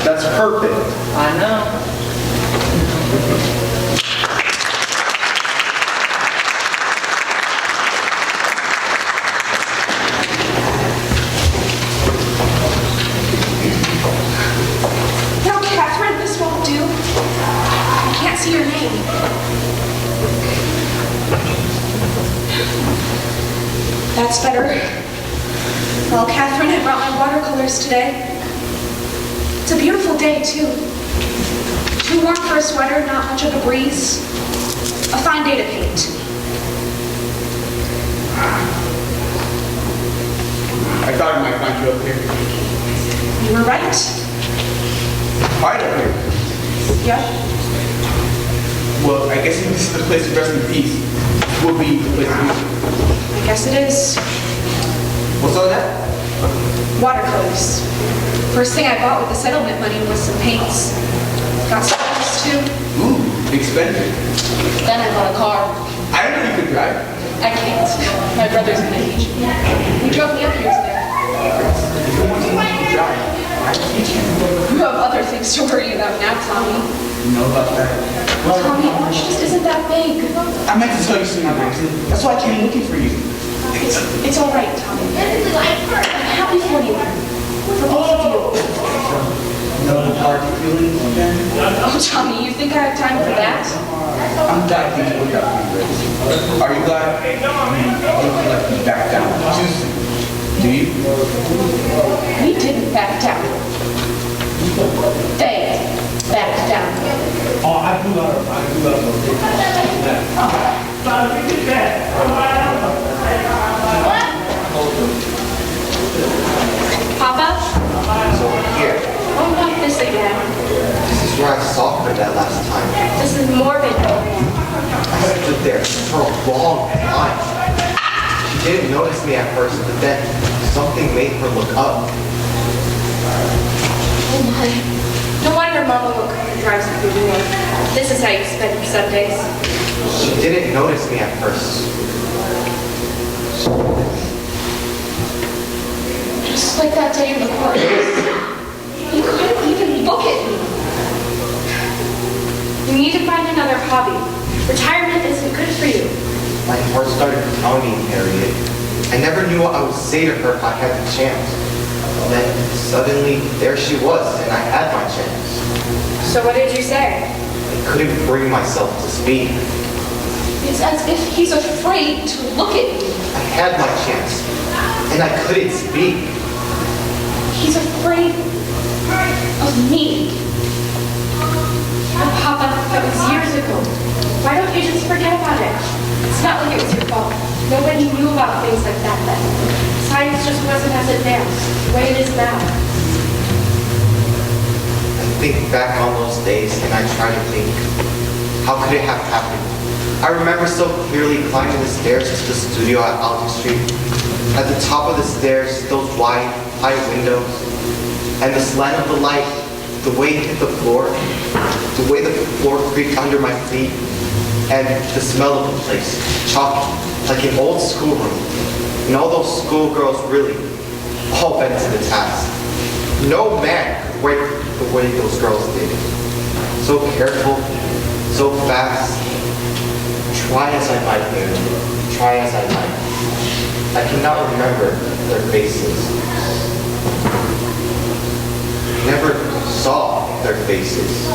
That's perfect. I know. No, Catherine, this won't do. I can't see your name. That's better. Well, Catherine, I brought my watercolors today. It's a beautiful day, too. Too warm for a sweater, not much of a breeze. A fine day to paint. I thought I might find you up here. You were right. Right up here. Yeah. Well, I guess if this is the place to rest in peace, will be the place to be. I guess it is. What's on that? Watercolors. First thing I bought with the settlement money was some paints. Got some others too. Ooh, expensive. Then I bought a car. I don't know if you could drive. I can't. My brother's gonna teach me. He drove me up here today. If you want to learn to drive, I can teach you. You have other things to worry about now, Tommy. You know about that? Tommy, Orange just isn't that big. I meant to tell you something, Gregson. That's why I came looking for you. It's all right, Tommy. I'm happy for you. For both of you. No hard feelings again? Oh, Tommy, you think I have time for that? I'm glad things worked out for you, Grace. Are you glad? You don't feel like you backed down too soon, do you? We didn't back down. They backed down. Oh, I do love Papa? So here, Oh, not this again. this is where I saw her that last time. This is morbid. I stood there for a long time. She didn't notice me at first, but then something made her look up. Oh my. No wonder Mama will come and drives you through the work. This is how you spend your Sundays. She didn't notice me at first. Just like that day in the forest. You couldn't even look at me. You need to find another hobby. Retirement isn't good for you. My heart started pounding, Harriet. I never knew what I would say to her if I had the chance. Then suddenly, there she was, and I had my chance. So what did you say? I couldn't bring myself to speak. It's as if he's afraid to look at me. I had my chance, and I couldn't speak. He's afraid of me. Oh, Papa, that was years ago. Why don't you just forget about it? It's not like it was your fault. Nobody knew about things like that then. Science just wasn't as advanced, the way it is now. I think back on those days, and I try to think, how could it have happened? I remember so clearly climbing the stairs to the studio at Alton Street. At the top of the stairs, those wide, high windows, and the slant of the light, the way it hit the floor, the way the floor creaked under my feet, and the smell of the place, chalky, like an old schoolroom. And all those schoolgirls really all bent to the task. No man could work the way those girls did. So careful, so fast. Try as I might, Mary, try as I might. I cannot remember their faces. Never saw their faces.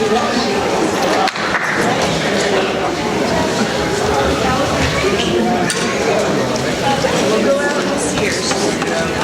We'll go out this year.